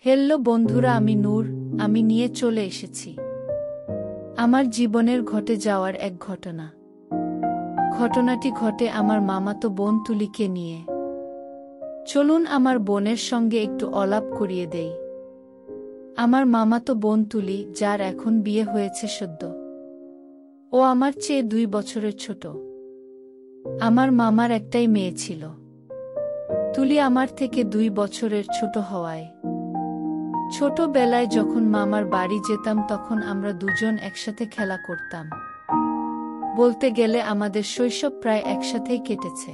Hello বন্ধুরা, আমি নূর। আমি নিয়ে চলে এসেছি আমার জীবনের ঘটে যাওয়ার এক ঘটনা। ঘটনাটি ঘটে আমার মামাতো বোন তুলিকে নিয়ে। চলুন আমার বোনের সঙ্গে একটু আলাপ করিয়ে দেই। আমার মামাতো বোন তুলি, যার এখন বিয়ে হয়েছে সদ্য। ও আমার চেয়ে 2 বছরের ছোট। আমার মামার একটাই মেয়ে ছিল। তুলি আমার থেকে 2 বছরের ছোট হওয়ায় ছোটবেলায় যখন মামার বাড়ি যেতাম তখন আমরা দুজন একসাথে খেলা করতাম। বলতে গেলে আমাদের শৈশব প্রায় একসাথেই কেটেছে।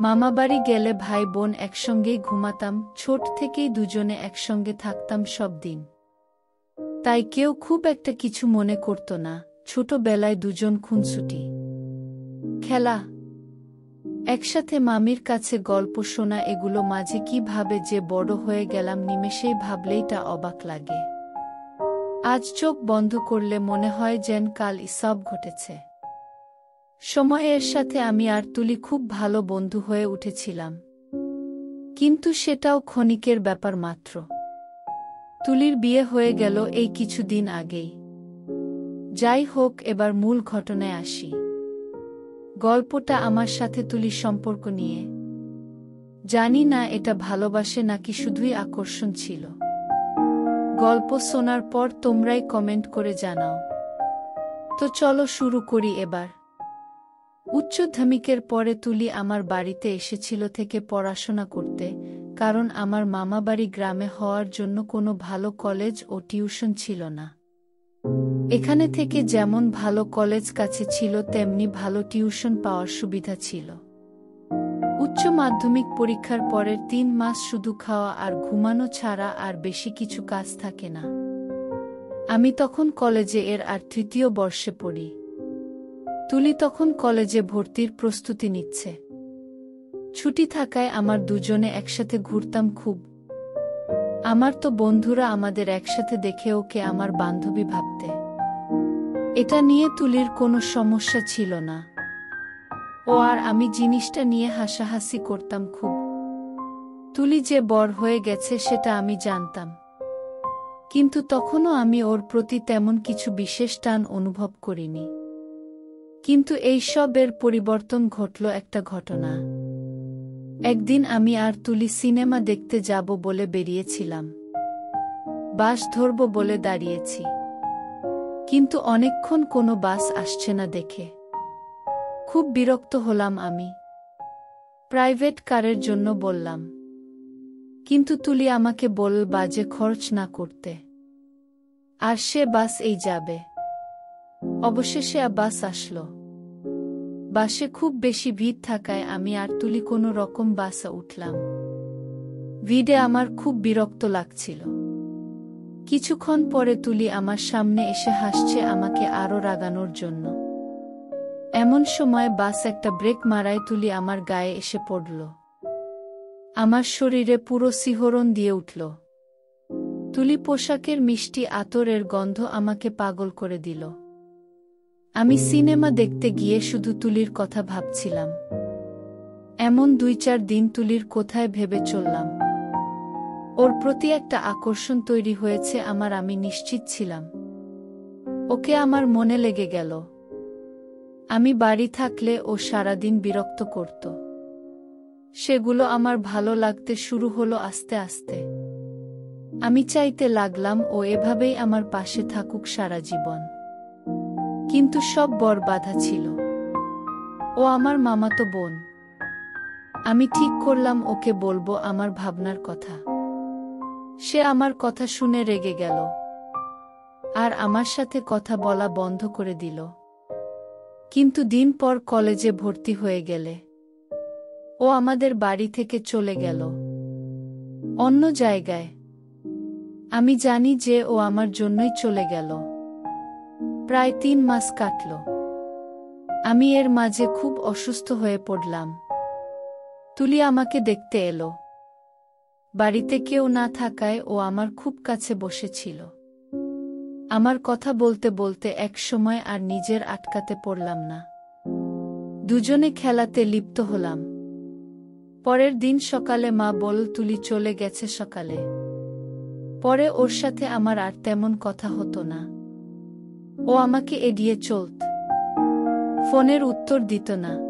মামা বাড়ি গেলে ভাই বোন একসঙ্গেই ঘুমাতাম, ছোট থেকেই দুজনে একসঙ্গে থাকতাম সব দিন। তাই কেউ খুব একটা কিছু মনে করত না। ছোটবেলায় দুজন খুনসুটি, খেলা, একসাথে মামির কাছে গল্প শোনা, এগুলো মাঝে কিভাবে যে বড় হয়ে গেলাম নিমেষেই ভাবলেই তা অবাক লাগে। আজ চোখ বন্ধ করলে মনে হয় যেন কাল সব ঘটেছে। সময়ের সাথে আমি আর তুলি খুব ভালো বন্ধু হয়ে উঠেছিলাম, কিন্তু সেটাও ক্ষণিকের ব্যাপার মাত্র। তুলির বিয়ে হয়ে গেল এই কিছুদিন আগেই। যাই হোক, এবার মূল ঘটনায় আসি। গল্পটা আমার সাথে তুলির সম্পর্ক নিয়ে। জানি না এটা ভালোবাসে নাকি শুধুই আকর্ষণ ছিল। গল্প শোনার পর তোমরাই কমেন্ট করে জানাও। তো চলো শুরু করি এবার। উচ্চমাধ্যমিকের পরে তুলি আমার বাড়িতে এসেছিল থেকে পড়াশোনা করতে, কারণ আমার মামাবাড়ি গ্রামে হওয়ার জন্য কোনো ভালো কলেজ ও টিউশন ছিল না। এখানে থেকে যেমন ভালো কলেজ কাছে ছিল তেমনি ভালো টিউশন পাওয়ার সুবিধা ছিল। উচ্চ মাধ্যমিক পরীক্ষার পরের 3 মাস শুধু খাওয়া আর ঘুমানো ছাড়া আর বেশি কিছু কাজ থাকে না। আমি তখন কলেজে আর 3য় বর্ষে পড়ি। তুলি তখন কলেজে ভর্তির প্রস্তুতি নিচ্ছে। ছুটি থাকায় আমার দুজনে একসাথে ঘুরতাম খুব। আমার তো বন্ধুরা আমাদের একসাথে দেখে ওকে আমার বান্ধবী ভাবতে। এটা নিয়ে তুলির কোনো সমস্যা ছিল না। ও আর আমি জিনিসটা নিয়ে হাসাহাসি করতাম খুব। তুলি যে বড় হয়ে গেছে সেটা আমি জানতাম, কিন্তু তখনও আমি ওর প্রতি তেমন কিছু বিশেষ টান অনুভব করিনি। কিন্তু এই সবের পরিবর্তন ঘটল একটা ঘটনা। একদিন আমি আর তুলি সিনেমা দেখতে যাব বলে বেরিয়েছিলাম। বাস ধরব বলে দাঁড়িয়েছি, কিন্তু অনেকক্ষণ কোনো বাস আসছে না দেখে খুব বিরক্ত হলাম আমি। প্রাইভেট কারের জন্য বললাম, কিন্তু তুলি আমাকে বলল বাজে খরচ না করতে, আর সে বাস এই যাবে। অবশেষে বাস আসলো। বাসে খুব বেশি ভিড় থাকায় আমি আর তুলি কোনো রকম বাসে উঠলাম। ভিড়ে আমার খুব বিরক্ত লাগছিল। কিছুক্ষণ পরে তুলি আমার সামনে এসে হাসছে আমাকে আরো রাগানোর জন্য। এমন সময় বাস একটা ব্রেক মারায় তুলি আমার গায়ে এসে পড়ল। আমার শরীরে পুরো শিহরণ দিয়ে উঠল। তুলি পোশাকের মিষ্টি আতরের গন্ধ আমাকে পাগল করে দিল। আমি সিনেমা দেখতে গিয়ে শুধু তুলির কথা ভাবছিলাম। এমন 2-4 দিন তুলির কোথায় ভেবে চললাম। ওর প্রতি একটা আকর্ষণ তৈরি হয়েছে আমার, আমি নিশ্চিত ছিলাম। ওকে আমার মনে লেগে গেল। আমি বাড়ি থাকলে ও সারাদিন বিরক্ত করত। সেগুলো আমার ভালো লাগতে শুরু হলো আস্তে আস্তে। আমি চাইতে লাগলাম ও এভাবেই আমার পাশে থাকুক সারা জীবন। কিন্তু সব বড় বাধা ছিল। ও আমার মামাতো বোন। আমি ঠিক করলাম ওকে বলবো আমার ভাবনার কথা। সে আমার কথা শুনে রেগে গেল আর আমার সাথে কথা বলা বন্ধ করে দিল। কিন্তু দিন পর কলেজে ভর্তি হয়ে গেলে ও আমাদের বাড়ি থেকে চলে গেল অন্য জায়গায়। আমি জানি যে ও আমার জন্যই চলে গেল। প্রায় 3 মাস কাটল। আমি এর মাঝে খুব অসুস্থ হয়ে পড়লাম। তুলি আমাকে দেখতে এলো। বাড়িতে কেউ না থাকায় ও আমার খুব কাছে বসেছিল। আমার কথা বলতে বলতে এক সময় আর নিজের আটকাতে পারলাম না। দুজনে খেলাতে লিপ্ত হলাম। পরের দিন সকালে মা বলল তুলি চলে গেছে সকালে। পরে ওর সাথে আমার আর তেমন কথা হতো না। ও আমাকে এড়িয়ে চলত, ফোনের উত্তর দিত না।